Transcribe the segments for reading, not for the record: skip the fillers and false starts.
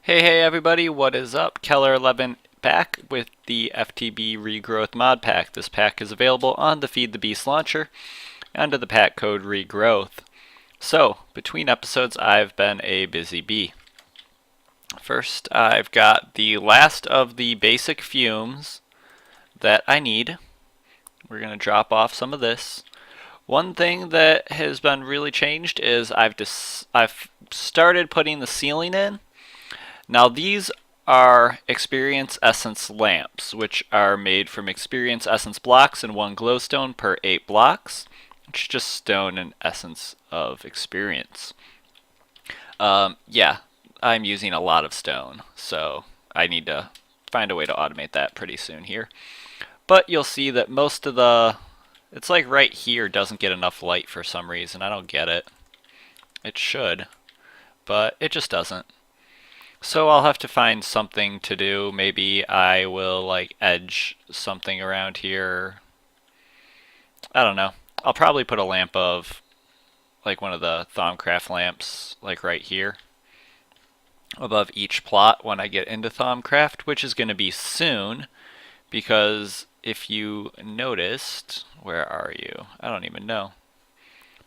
Hey everybody, what is up? Keller11 back with the FTB Regrowth mod pack. This pack is available on the Feed the Beast launcher under the pack code Regrowth. So, between episodes I've been a busy bee. First, I've got the last of the basic fumes that I need. We're going to drop off some of this. One thing that has been really changed is I've started putting the ceiling in. Now these are Experience Essence lamps, which are made from Experience Essence blocks and 1 glowstone per 8 blocks, which is just stone and essence of experience. Yeah, I'm using a lot of stone, so I need to find a way to automate that pretty soon here. But you'll see that most of it's like right here doesn't get enough light for some reason. I don't get it. It should, but it just doesn't. So I'll have to find something to do. Maybe I will like edge something around here. I don't know. I'll probably put a lamp of like one of the Thaumcraft lamps like right here above each plot when I get into Thaumcraft, which is going to be soon because if you noticed, where are you? I don't even know.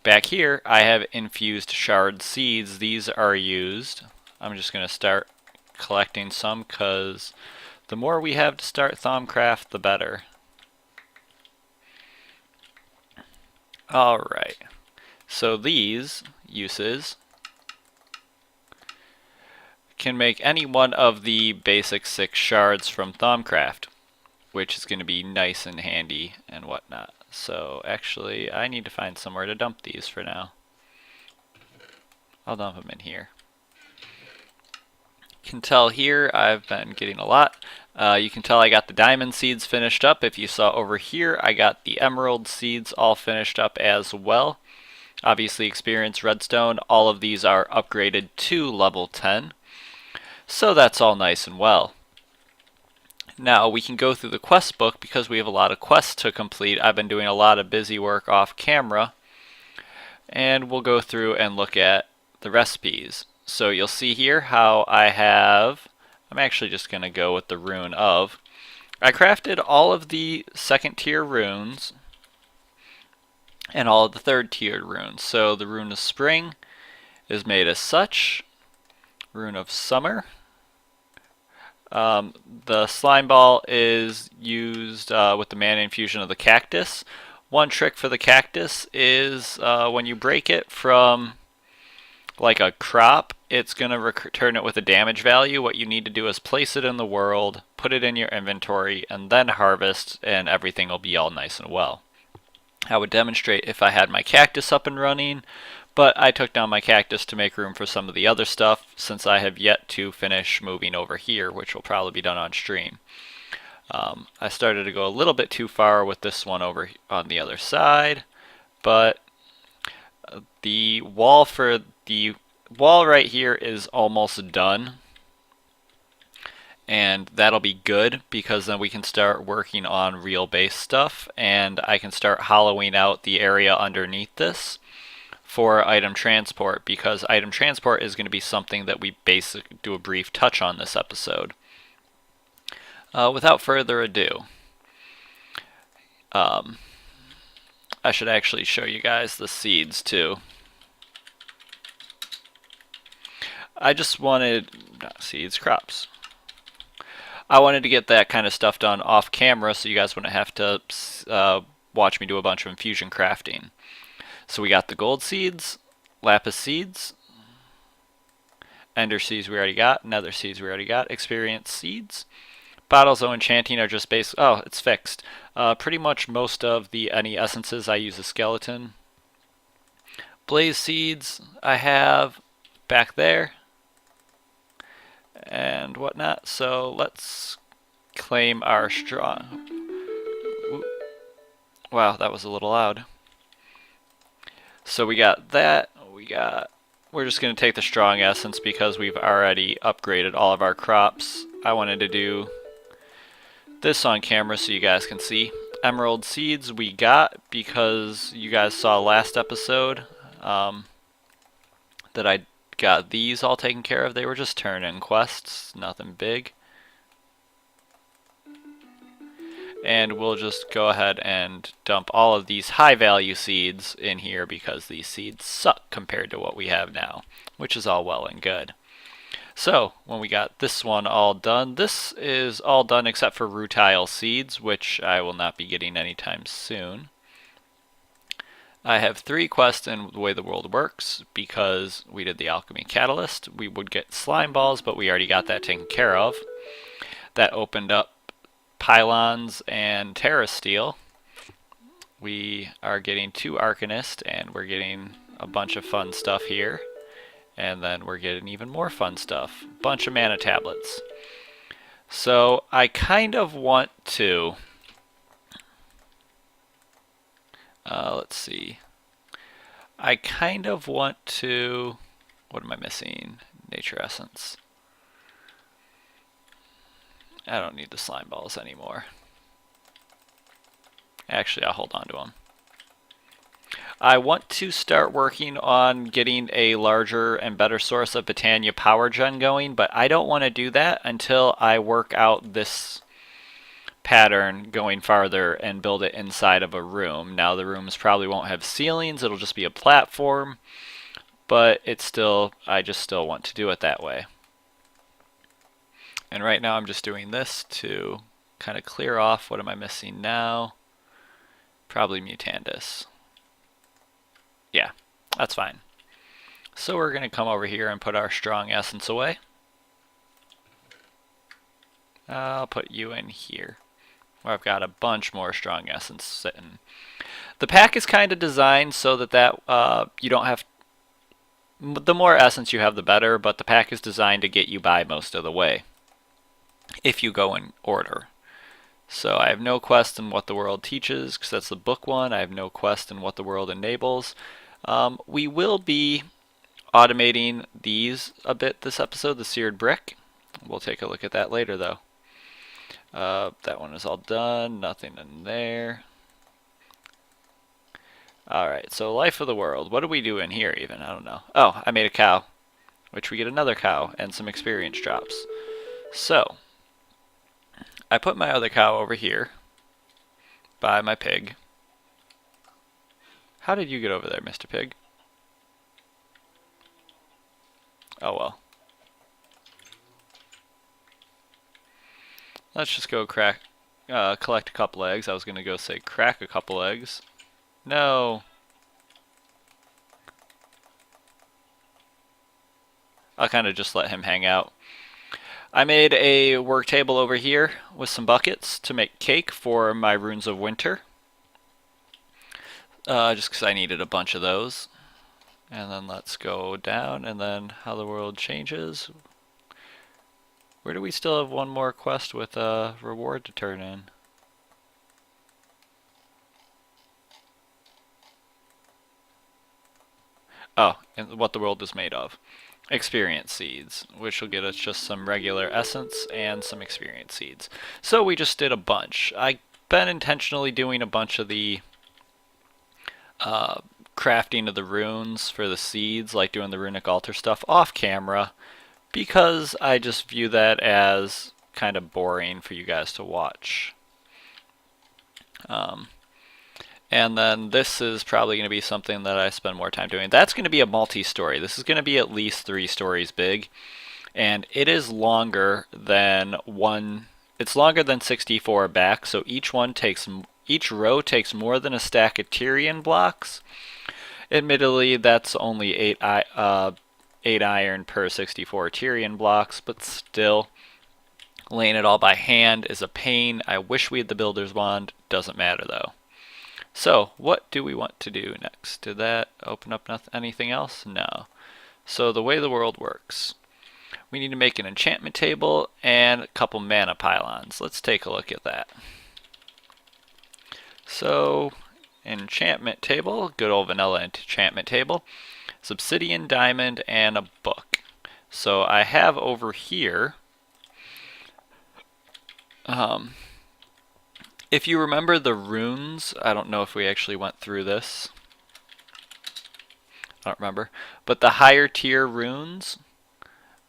Back here I have infused shard seeds. These are used. I'm just going to start collecting some because the more we have to start Thaumcraft, the better. Alright, so these uses can make any one of the basic 6 shards from Thaumcraft, which is going to be nice and handy and whatnot. So actually, I need to find somewhere to dump these for now. I'll dump them in here. You can tell here I've been getting a lot. You can tell I got the diamond seeds finished up. If you saw over here, I got the emerald seeds all finished up as well. Obviously experience redstone. All of these are upgraded to level 10. So that's all nice and well. Now we can go through the quest book because we have a lot of quests to complete. I've been doing a lot of busy work off camera. And we'll go through and look at the recipes. So you'll see here how I'm actually just going to go with the rune of. I crafted all of the 2nd tier runes and all of the 3rd tiered runes. So the rune of spring is made as such. Rune of summer. The slime ball is used with the mana infusion of the cactus. One trick for the cactus is when you break it from like a crop, it's going to return it with a damage value. What you need to do is place it in the world, put it in your inventory, and then harvest, and everything will be all nice and well. I would demonstrate if I had my cactus up and running, but I took down my cactus to make room for some of the other stuff since I have yet to finish moving over here, which will probably be done on stream. I started to go a little bit too far with this one over on the other side, but the wall right here is almost done, and that'll be good because then we can start working on real base stuff, and I can start hollowing out the area underneath this for item transport, because item transport is going to be something that we basically do a brief touch on this episode. Without further ado, I should actually show you guys the seeds too. I just wanted, not seeds, crops. I wanted to get that kind of stuff done off camera so you guys wouldn't have to watch me do a bunch of infusion crafting. So we got the gold seeds, lapis seeds, ender seeds we already got, nether seeds we already got, experience seeds. Bottles of enchanting are just basic. Oh, it's fixed. Pretty much most of any essences I use a skeleton. Blaze seeds I have back there and whatnot. So let's claim our strong. Wow, that was a little loud. So we got that. We're just going to take the strong essence because we've already upgraded all of our crops. I wanted to do this on camera so you guys can see. Emerald seeds we got because you guys saw last episode that I got these all taken care of. They were just turn-in quests, nothing big. And we'll just go ahead and dump all of these high value seeds in here because these seeds suck compared to what we have now, which is all well and good. So when we got this one all done, this is all done except for rutile seeds, which I will not be getting anytime soon. I have 3 quests in the way the world works because we did the alchemy catalyst. We would get slime balls, but we already got that taken care of. That opened up pylons and terra steel. We are getting 2 arcanists, and we're getting a bunch of fun stuff here. And then we're getting even more fun stuff. Bunch of mana tablets. So I kind of want to let's see. I kind of want to, what am I missing? Nature essence. I don't need the slime balls anymore. Actually, I'll hold on to them. I want to start working on getting a larger and better source of Botania power gen going, but I don't want to do that until I work out this pattern going farther and build it inside of a room. Now the rooms probably won't have ceilings, it'll just be a platform, but it's still, I just still want to do it that way. And right now I'm just doing this to kind of clear off what am I missing now. Probably Mutandis. Yeah, that's fine. So we're going to come over here and put our strong essence away. I'll put you in here, where I've got a bunch more strong essence sitting. The pack is kind of designed so that you don't have, the more essence you have the better, but the pack is designed to get you by most of the way if you go in order. So I have no quest in what the world teaches, because that's the book one. I have no quest in what the world enables. We will be automating these a bit this episode, the seared brick. We'll take a look at that later though. That one is all done, nothing in there. Alright, so life of the world. What do we do in here even? I don't know. Oh, I made a cow, which we get another cow and some experience drops. So I put my other cow over here by my pig. How did you get over there, Mr. Pig? Oh well. Let's just go collect a couple eggs. I was going to go say crack a couple eggs. No. I'll kind of just let him hang out. I made a work table over here with some buckets to make cake for my runes of winter. Just because I needed a bunch of those. And then let's go down, and then how the world changes. Where do we still have one more quest with a reward to turn in? Oh, and what the world is made of. Experience seeds, which will get us just some regular essence and some experience seeds. So we just did a bunch. I've been intentionally doing a bunch of the crafting of the runes for the seeds, like doing the runic altar stuff off camera, because I just view that as kind of boring for you guys to watch. And then this is probably going to be something that I spend more time doing. That's going to be a multi-story. This is going to be at least 3 stories big, and it is longer than it's longer than 64 back, so each row takes more than a stack of Tyrian blocks. Admittedly, that's only 8 iron per 64 Tyrian blocks, but still, laying it all by hand is a pain. I wish we had the builder's wand. Doesn't matter though. So, what do we want to do next? Did that open up anything else? No. So, the way the world works. We need to make an enchantment table and a couple mana pylons. Let's take a look at that. So, enchantment table, good old vanilla enchantment table. Obsidian, diamond, and a book. So, I have over here... if you remember the runes, I don't know if we actually went through this. I don't remember. But the higher tier runes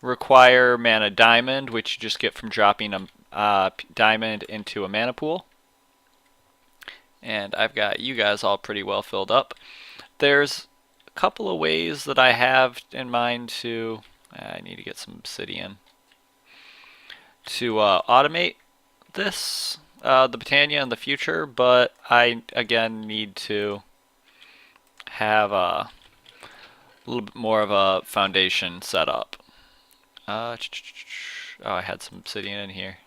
require mana diamond, which you just get from dropping a diamond into a mana pool. And I've got you guys all pretty well filled up. There's a couple of ways that I have in mind to... I need to get some obsidian. To automate this, the Britannia in the future, but I, again, need to have a little bit more of a foundation set up. Oh, I had some obsidian in here.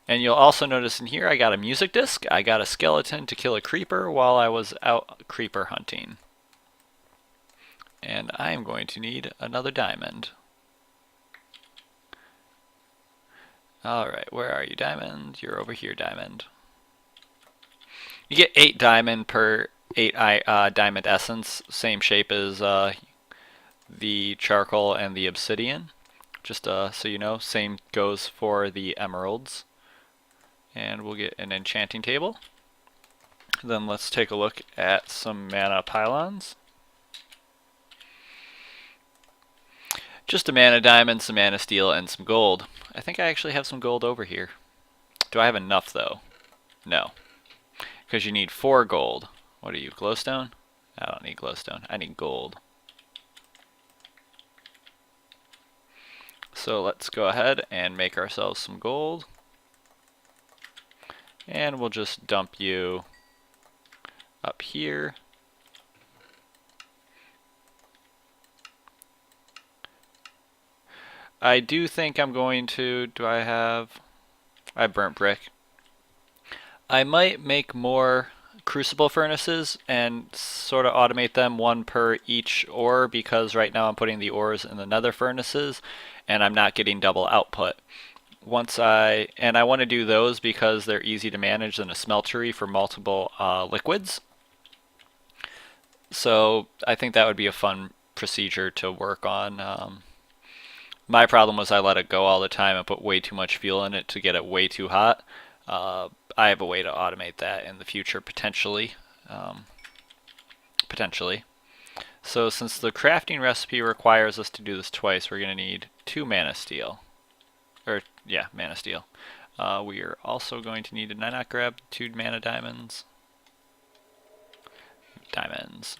And you'll also notice in here I got a music disc. I got a skeleton to kill a creeper while I was out creeper hunting. And I am going to need another diamond. Alright, where are you, diamond? You're over here, diamond. You get 8 diamond per 8 diamond essence, same shape as the charcoal and the obsidian. Just so you know, same goes for the emeralds. And we'll get an enchanting table. Then let's take a look at some mana pylons. Just a mana diamond, some mana steel, and some gold. I think I actually have some gold over here. Do I have enough though? No. Because you need 4 gold. What are you, glowstone? I don't need glowstone. I need gold. So let's go ahead and make ourselves some gold. And we'll just dump you up here. I do think I'm going to, I burnt brick. I might make more crucible furnaces and sort of automate them, 1 per each ore, because right now I'm putting the ores in the nether furnaces and I'm not getting double output. And I want to do those because they're easy to manage in a smeltery for multiple liquids. So I think that would be a fun procedure to work on. My problem was I let it go all the time and put way too much fuel in it to get it way too hot. I have a way to automate that in the future, potentially. So since the crafting recipe requires us to do this twice, we're going to need 2 mana steel. Mana steel. We are also going to need, did I not grab 2 mana diamonds? Diamonds.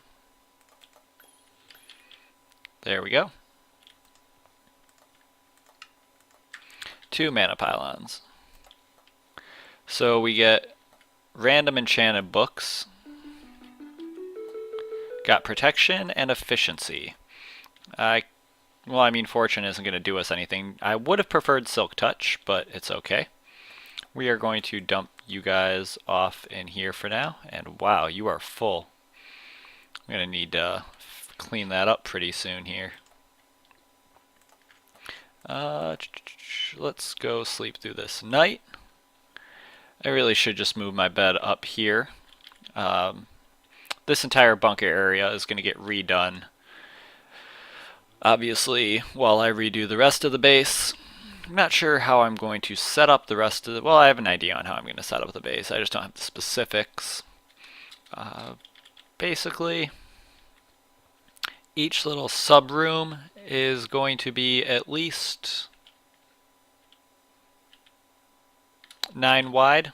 There we go. 2 mana pylons. So we get random enchanted books. Got protection and efficiency. Well, I mean, fortune isn't going to do us anything. I would have preferred silk touch, but it's okay. We are going to dump you guys off in here for now. And wow, you are full. I'm going to need to clean that up pretty soon here. Let's go sleep through this night. I really should just move my bed up here. This entire bunker area is going to get redone. Obviously, while I redo the rest of the base. I'm not sure how I'm going to set up the rest of the... Well, I have an idea on how I'm going to set up the base. I just don't have the specifics. Basically, each little sub-room is going to be at least 9 wide.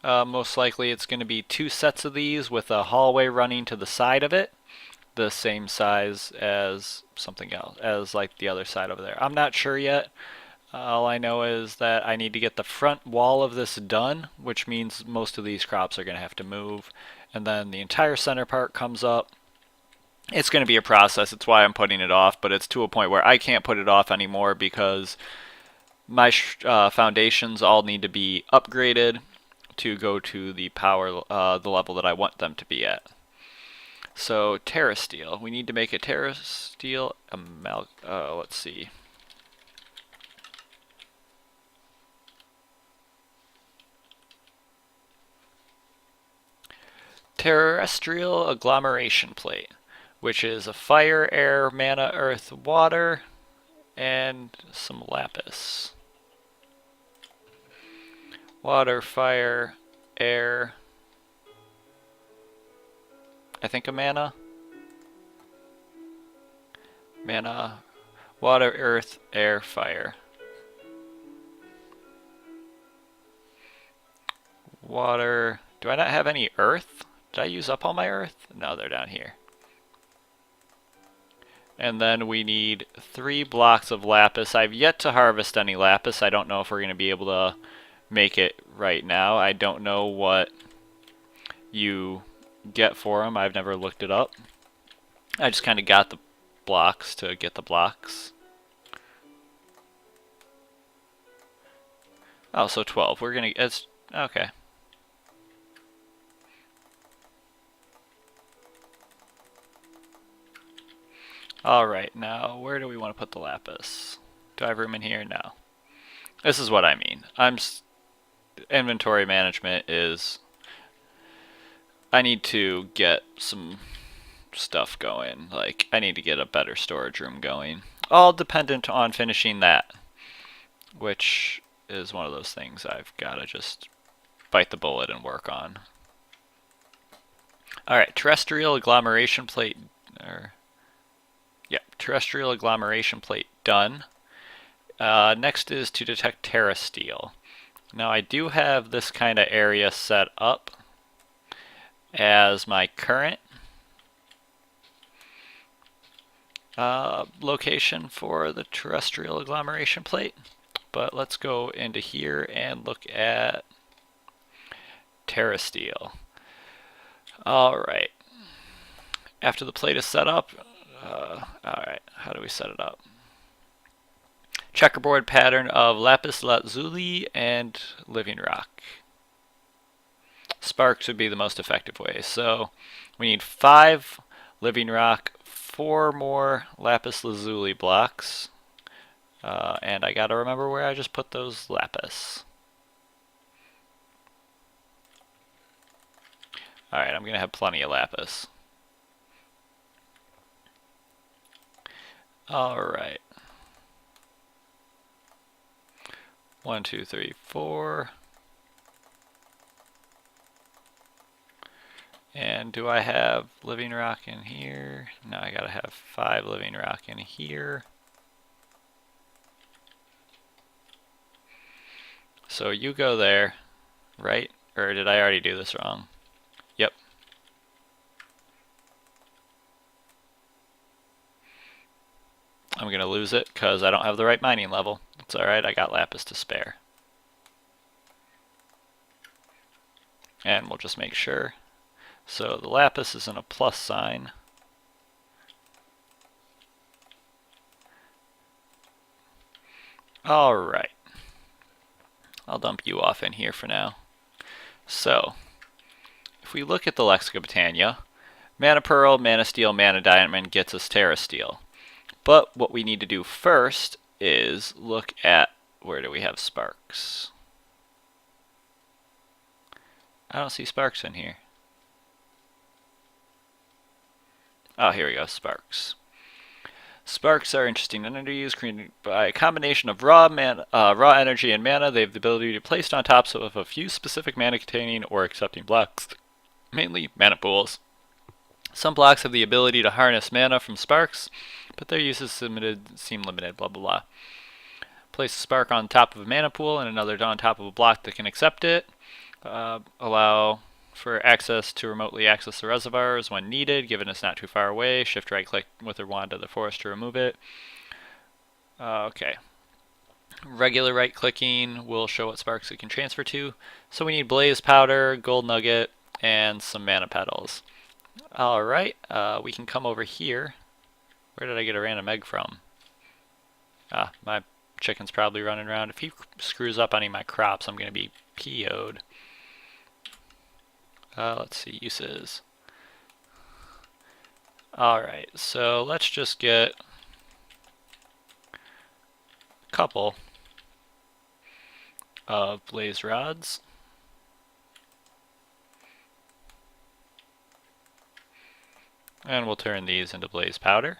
Most likely it's going to be 2 sets of these with a hallway running to the side of it. The same size as something else, as like the other side over there. I'm not sure yet. All I know is that I need to get the front wall of this done, which means most of these crops are going to have to move. And then the entire center part comes up. It's going to be a process. It's why I'm putting it off, but it's to a point where I can't put it off anymore because my foundations all need to be upgraded to go to the power, the level that I want them to be at. So Terra Steel, we need to make a Terra Steel let's see. Terrestrial agglomeration plate, which is a fire, air, mana, earth, water, and some lapis. Water, fire, air, I think, a mana. Mana, water, earth, air, fire. Water. Do I not have any earth? Did I use up all my earth? No, they're down here. And then we need 3 blocks of lapis. I've yet to harvest any lapis. I don't know if we're going to be able to make it right now. I don't know what you get for them. I've never looked it up. I just kind of got the blocks to get the blocks. Oh, so 12. We're going to... It's okay. Alright, now where do we want to put the lapis? Do I have room in here? No. This is what I mean. Inventory management is... I need to get some stuff going. Like, I need to get a better storage room going. All dependent on finishing that. Which is one of those things I've got to just bite the bullet and work on. Alright, terrestrial agglomeration plate... terrestrial agglomeration plate done. Next is to detect terra steel. Now I do have this kind of area set up as my current location for the terrestrial agglomeration plate, but let's go into here and look at terra steel. Alright, after the plate is set up, alright, how do we set it up? Checkerboard pattern of lapis lazuli and living rock. Sparks would be the most effective way. So we need 5 living rock, 4 more lapis lazuli blocks, and I gotta remember where I just put those lapis. Alright, I'm gonna have plenty of lapis. Alright. 1, 2, 3, 4. And do I have living rock in here? No, I gotta have 5 living rock in here. So you go there, right? Or did I already do this wrong? Yep. I'm gonna lose it because I don't have the right mining level. It's alright, I got lapis to spare. And we'll just make sure. So the lapis is in a plus sign. Alright. I'll dump you off in here for now. So, if we look at the Lexica Botania, Mana Pearl, Mana Steel, Mana Diamond gets us Terra Steel. But what we need to do first is look at, where do we have sparks? I don't see sparks in here. Oh, here we go, sparks. Sparks are interesting energies created by a combination of raw energy and mana. They have the ability to be placed on top of a few specific mana containing or accepting blocks, mainly mana pools. Some blocks have the ability to harness mana from sparks, but their uses seem limited, blah blah blah. Place a spark on top of a mana pool and another on top of a block that can accept it. Allow for access to remotely access the reservoirs when needed, given it's not too far away. Shift right click with a wand to the forest to remove it. Okay. Regular right clicking will show what sparks it can transfer to. So we need blaze powder, gold nugget, and some mana petals. Alright, we can come over here. Where did I get a random egg from? Ah, my chicken's probably running around. If he screws up any of my crops, I'm going to be PO'd. Let's see, uses. Alright, so let's just get a couple of blaze rods. And we'll turn these into blaze powder.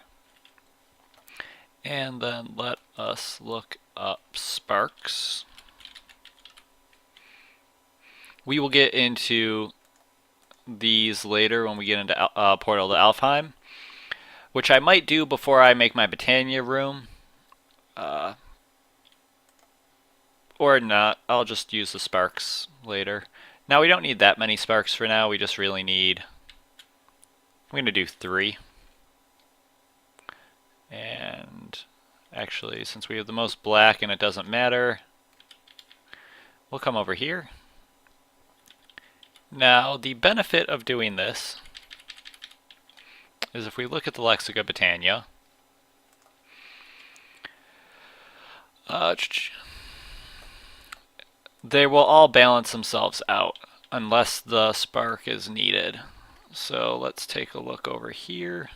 And then let us look up sparks. We will get into these later when we get into Portal to Alfheim, which I might do before I make my Britannia room. Or not. I'll just use the sparks later. Now we don't need that many sparks for now. We just really need... I'm going to do 3. And actually, since we have the most black and it doesn't matter, we'll come over here. Now, the benefit of doing this is if we look at the Lexica Britannia, they will all balance themselves out unless the spark is needed. So let's take a look over here.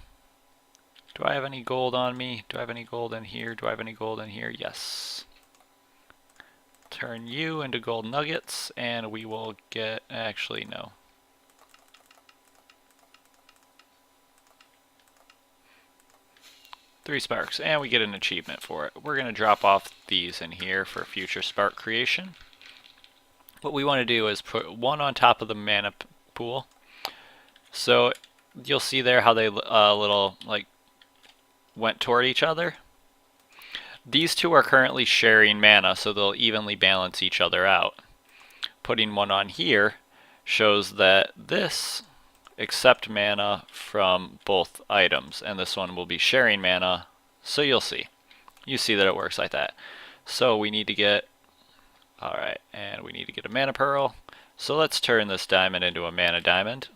Do I have any gold on me? Do I have any gold in here? Do I have any gold in here? Yes. Turn you into gold nuggets and we will get, actually no. Three sparks, and we get an achievement for it. We're going to drop off these in here for future spark creation. What we want to do is put one on top of the mana pool. So you'll see there how they little like went toward each other. These two are currently sharing mana, so they'll evenly balance each other out. Putting one on here shows that this accept mana from both items, and this one will be sharing mana, so you'll see. You see that it works like that. So we need to get, alright, and we need to get a mana pearl. So let's turn this diamond into a mana diamond.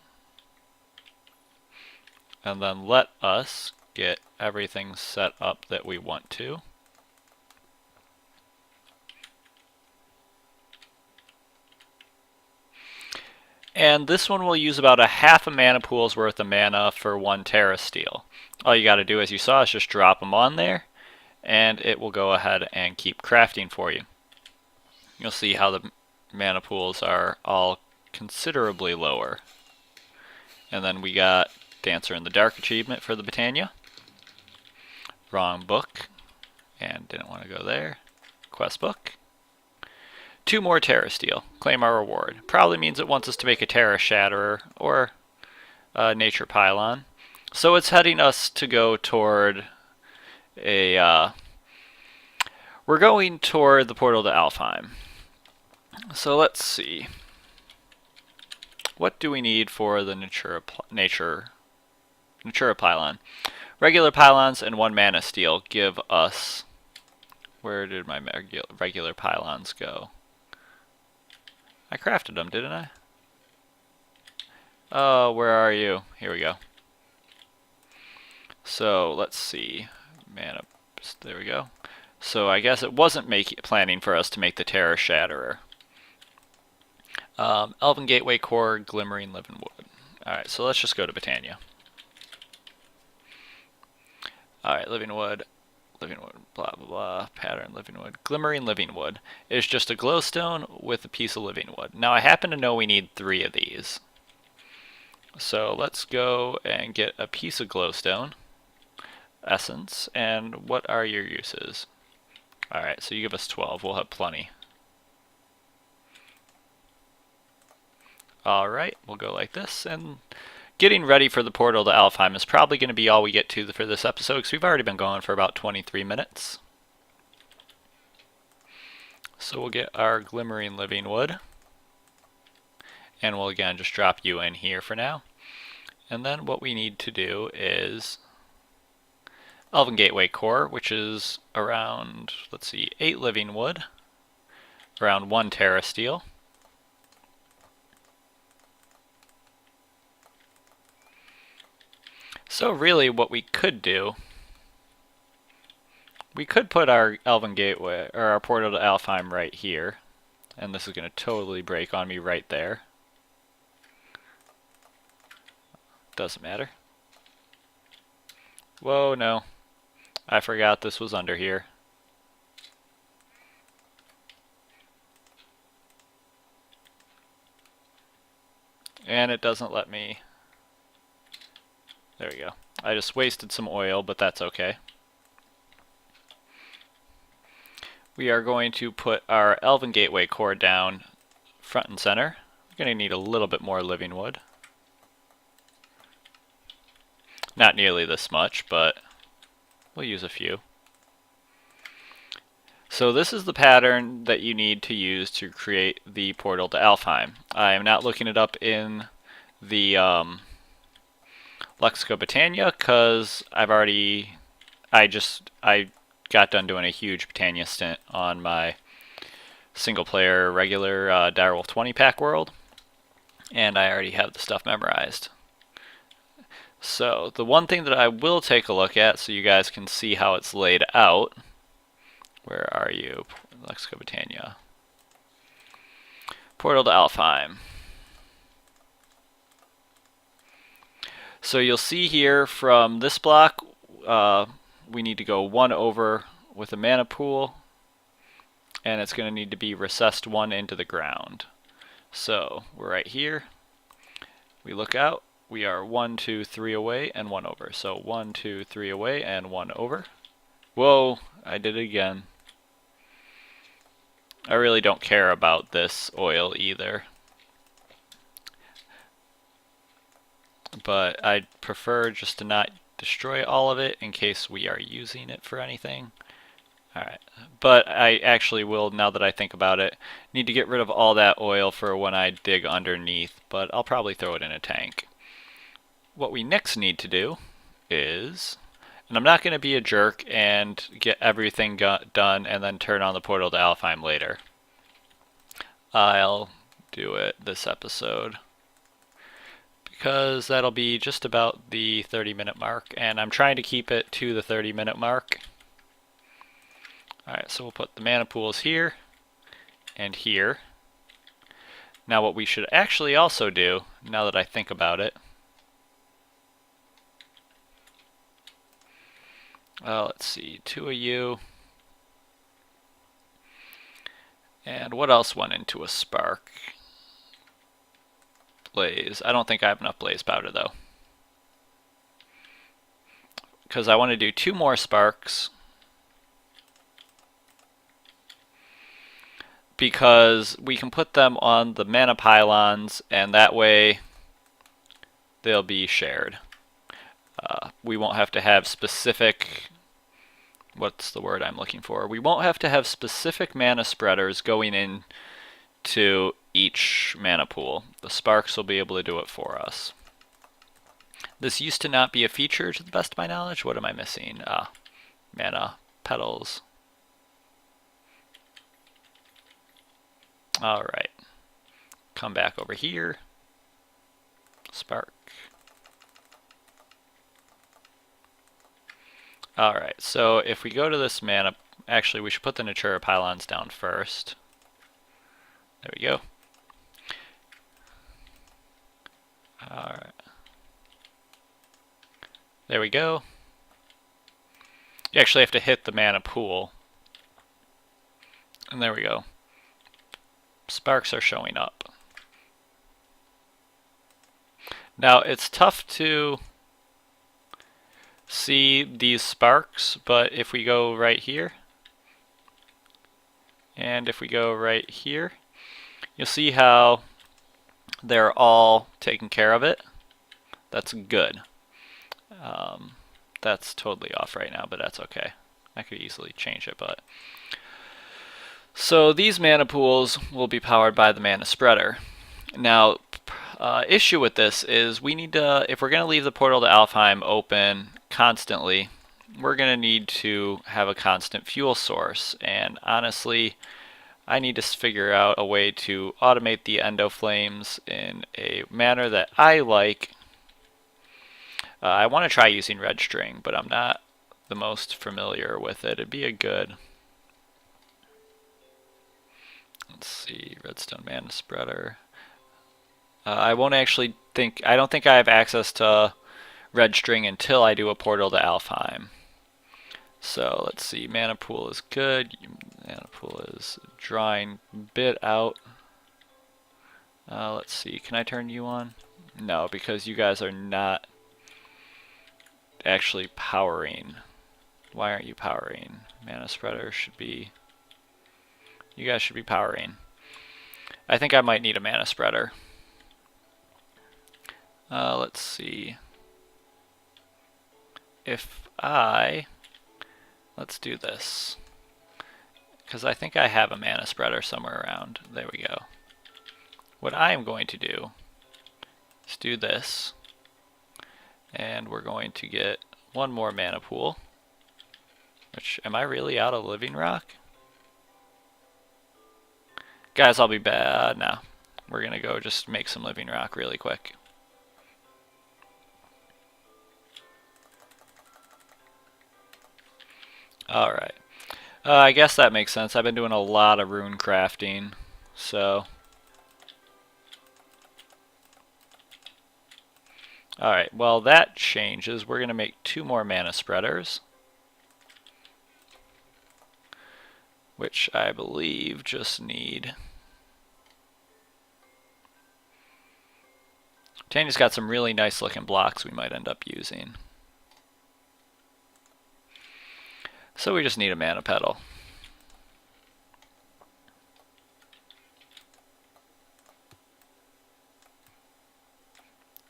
And then let us get everything set up that we want to. And this one will use about a half a mana pool's worth of mana for 1 Terra Steel. All you got to do, as you saw, is just drop them on there, and it will go ahead and keep crafting for you. You'll see how the mana pools are all considerably lower. And then we got Dancer in the Dark achievement for the Britannia. Wrong book, and didn't want to go there. Quest book. 2 more Terra Steel. Claim our reward. Probably means it wants us to make a Terra Shatterer or a Nature Pylon. So it's heading us to go toward a... we're going toward the portal to Alfheim. So let's see. What do we need for the Nature Pylon? Regular pylons and 1 mana steel give us... Where did my regular pylons go? I crafted them, didn't I? Oh, where are you? Here we go. So, let's see. Mana, there we go. So I guess it wasn't planning for us to make the Terra Shatterer. Elven Gateway Core, Glimmering Living Wood. Alright, so let's just go to Britannia. Alright, Living Wood, blah blah blah, pattern Living Wood. Glimmering Living Wood is just a glowstone with a piece of Living Wood. Now I happen to know we need 3 of these. So let's go and get a piece of glowstone essence. And what are your uses? Alright, so you give us 12, we'll have plenty. Alright, we'll go like this, and getting ready for the portal to Alfheim is probably going to be all we get to for this episode, because we've already been going for about 23 minutes. So we'll get our Glimmering Living Wood, and we'll again just drop you in here for now. And then what we need to do is Elven Gateway Core, which is around, let's see, 8 Living Wood, around 1 Terra Steel. So really what we could do, we could put our Elven Gateway, or our portal to Alfheim right here. And this is going to totally break on me right there. Doesn't matter. Whoa, no. I forgot this was under here. And it doesn't let me... There we go. I just wasted some oil, but that's okay. We are going to put our Elven Gateway Core down front and center. We're going to need a little bit more Living Wood. Not nearly this much, but we'll use a few. So this is the pattern that you need to use to create the portal to Alfheim. I am not looking it up in the Lexica Britannia because I got done doing a huge Britannia stint on my single player regular Direwolf 20 pack world, and I already have the stuff memorized. So the one thing that I will take a look at so you guys can see how it's laid out. Where are you? Lexica Britannia. Portal to Alfheim. So you'll see here from this block, we need to go 1 over with a mana pool, and it's going to need to be recessed 1 into the ground. So we're right here. We look out. We are 1, 2, 3 away and 1 over. So 1, 2, 3 away and 1 over. Whoa, I did it again. I really don't care about this oil either, but I'd prefer just to not destroy all of it in case we are using it for anything. Alright, but I actually will, now that I think about it, need to get rid of all that oil for when I dig underneath, but I'll probably throw it in a tank. What we next need to do is, and I'm not going to be a jerk and get everything done and then turn on the portal to Alfheim later. I'll do it this episode because that'll be just about the 30-minute mark, and I'm trying to keep it to the 30-minute mark. Alright, so we'll put the mana pools here and here. Now what we should actually also do, now that I think about it, let's see, 2 of you. And what else went into a spark? Blaze. I don't think I have enough blaze powder though, because I want to do 2 more sparks, because we can put them on the mana pylons and that way they'll be shared. We won't have to have specific, what's the word I'm looking for? We won't have to have specific mana spreaders going in to each mana pool. The sparks will be able to do it for us. This used to not be a feature to the best of my knowledge. What am I missing? Mana petals. Alright. Come back over here. Spark. Alright, so if we go to this mana, actually we should put the Natura pylons down first. There we go. Alright. There we go. You actually have to hit the mana pool. And there we go. Sparks are showing up. Now it's tough to see these sparks, but if we go right here, and if we go right here, you'll see how they're all taking care of it. That's good. That's totally off right now, but that's okay. I could easily change it, but so these mana pools will be powered by the mana spreader. Now, issue with this is we need to, if we're going to leave the portal to Alfheim open constantly, we're going to need to have a constant fuel source. And honestly, I need to figure out a way to automate the endo flames in a manner that I like. I want to try using red string, but I'm not the most familiar with it. It'd be a good, let's see, redstone mana spreader. I won't actually I don't think I have access to red string until I do a portal to Alfheim. So let's see, mana pool is good. Mana pool is drawing a bit out. Let's see, can I turn you on? No, because you guys are not actually powering. Why aren't you powering? Mana spreader should be, you guys should be powering. I think I might need a mana spreader. Let's see. let's do this, because I think I have a mana spreader somewhere around. There we go. What I am going to do is do this, and we're going to get one more mana pool. Which, am I really out of Living Rock? Guys, I'll be bad now. We're gonna go just make some Living Rock really quick. Alright. I guess that makes sense. I've been doing a lot of rune crafting, so... Alright, well that changes. We're gonna make 2 more mana spreaders. Which I believe just need... Tanya's got some really nice looking blocks we might end up using. So we just need a mana petal.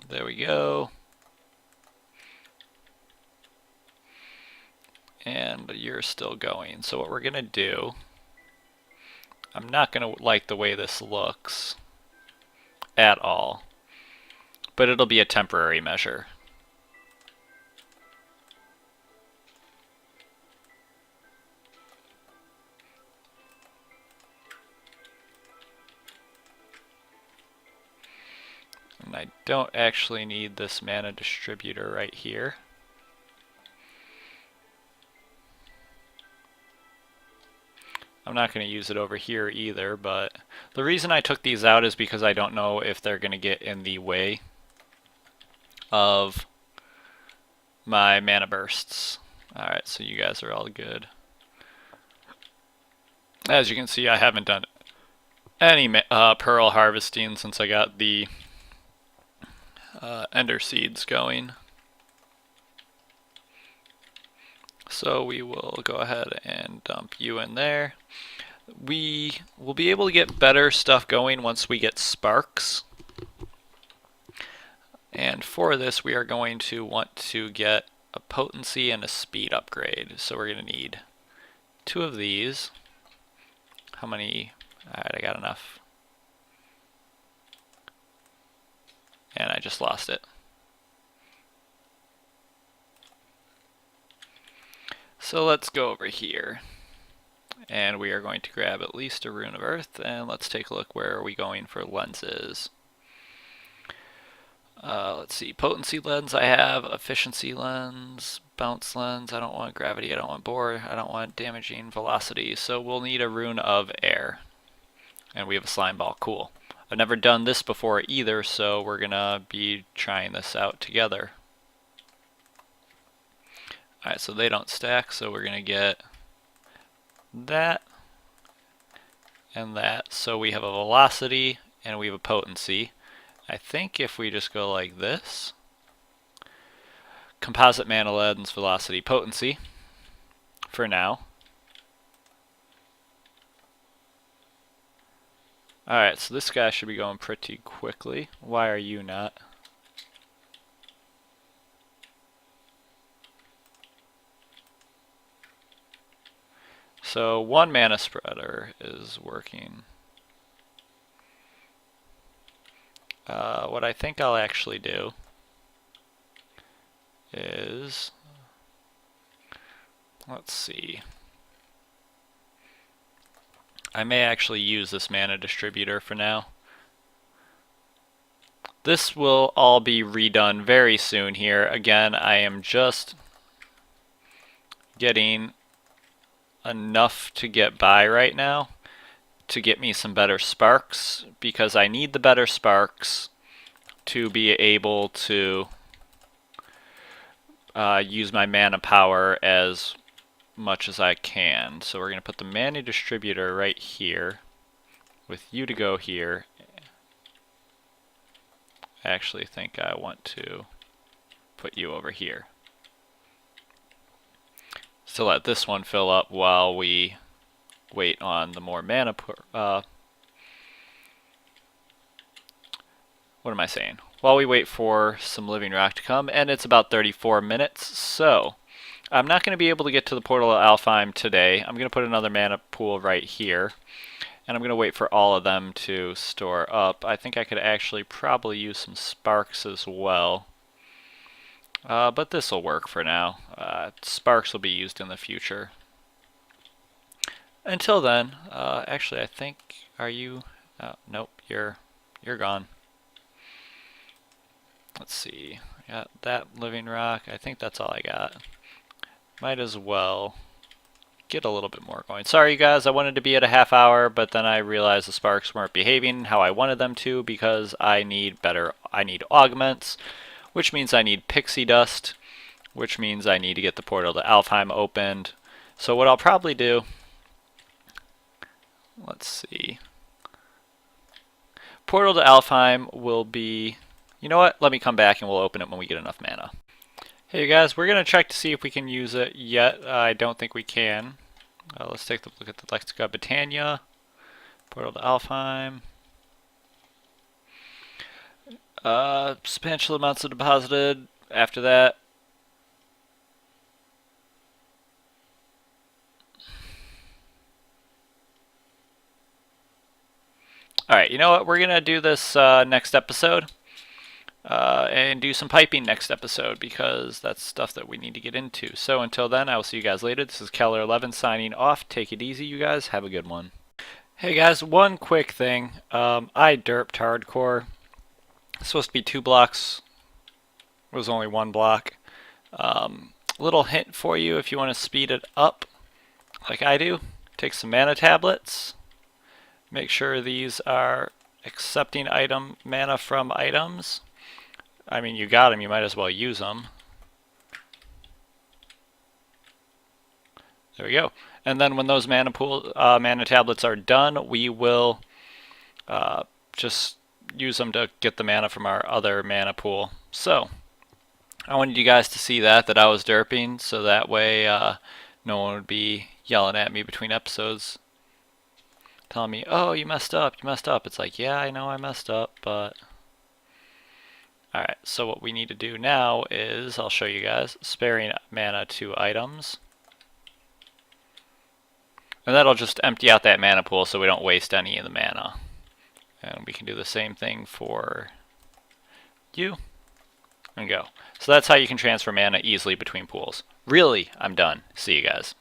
There we go. And you're still going. So what we're going to do, I'm not going to like the way this looks at all, but it'll be a temporary measure. And I don't actually need this mana distributor right here. I'm not going to use it over here either, but the reason I took these out is because I don't know if they're going to get in the way of my mana bursts. Alright, so you guys are all good. As you can see, I haven't done any pearl harvesting since I got the ender seeds going. So we will go ahead and dump you in there. We will be able to get better stuff going once we get sparks. And for this, we are going to want to get a potency and a speed upgrade. So we're going to need 2 of these. How many? Alright, I got enough. And I just lost it. So let's go over here. And we are going to grab at least a Rune of Earth, and let's take a look where are we going for lenses. Let's see, potency lens I have, efficiency lens, bounce lens, I don't want gravity, I don't want bore, I don't want damaging velocity, so we'll need a Rune of Air. And we have a slime ball, cool. I've never done this before either, so we're gonna be trying this out together. Alright, so they don't stack, so we're gonna get that and that. So we have a velocity and we have a potency. I think if we just go like this, composite mana lens, velocity, potency for now. Alright, so this guy should be going pretty quickly. Why are you not? So 1 mana spreader is working. What I think I'll actually do is, let's see, I may actually use this mana distributor for now. This will all be redone very soon here. Again, I am just getting enough to get by right now to get me some better sparks, because I need the better sparks to be able to use my mana power as much as I can. So we're going to put the mana distributor right here with you to go here. I actually think I want to put you over here to let this one fill up while we wait on the more mana. What am I saying? while we wait for some living rock to come, and it's about 34 minutes, so I'm not going to be able to get to the portal of Alfheim today. I'm going to put another mana pool right here, and I'm going to wait for all of them to store up. I think I could actually probably use some sparks as well, but this will work for now. Sparks will be used in the future. Until then, actually I think, are you, nope, you're gone. Let's see, I got that living rock. I think that's all I got. Might as well get a little bit more going. Sorry you guys, I wanted to be at a half hour, but then I realized the sparks weren't behaving how I wanted them to because I need augments, which means I need pixie dust, which means I need to get the portal to Alfheim opened. So what I'll probably do, let's see, portal to Alfheim will be, you know what, let me come back and we'll open it when we get enough mana. Hey guys, we're going to check to see if we can use it yet. I don't think we can. Let's take a look at the Lexica Britannia. Portal to Alfheim. Substantial amounts are deposited. After that, alright, you know what? We're going to do this next episode. And do some piping next episode because that's stuff that we need to get into. So until then, I will see you guys later. This is Keller11 signing off. Take it easy, you guys. Have a good one. Hey guys, one quick thing. I derped hardcore. It's supposed to be 2 blocks. It was only 1 block. Little hint for you if you want to speed it up like I do. Take some mana tablets. Make sure these are accepting item mana from items. I mean, you got them, you might as well use them. There we go. And then when those mana tablets are done, we will just use them to get the mana from our other mana pool. So, I wanted you guys to see that I was derping, so that way no one would be yelling at me between episodes, telling me, oh, you messed up, you messed up. It's like, yeah, I know I messed up, but... Alright, so what we need to do now is, I'll show you guys, sparing mana to items. And that'll just empty out that mana pool so we don't waste any of the mana. And we can do the same thing for you. And go. So that's how you can transfer mana easily between pools. Really, I'm done. See you guys.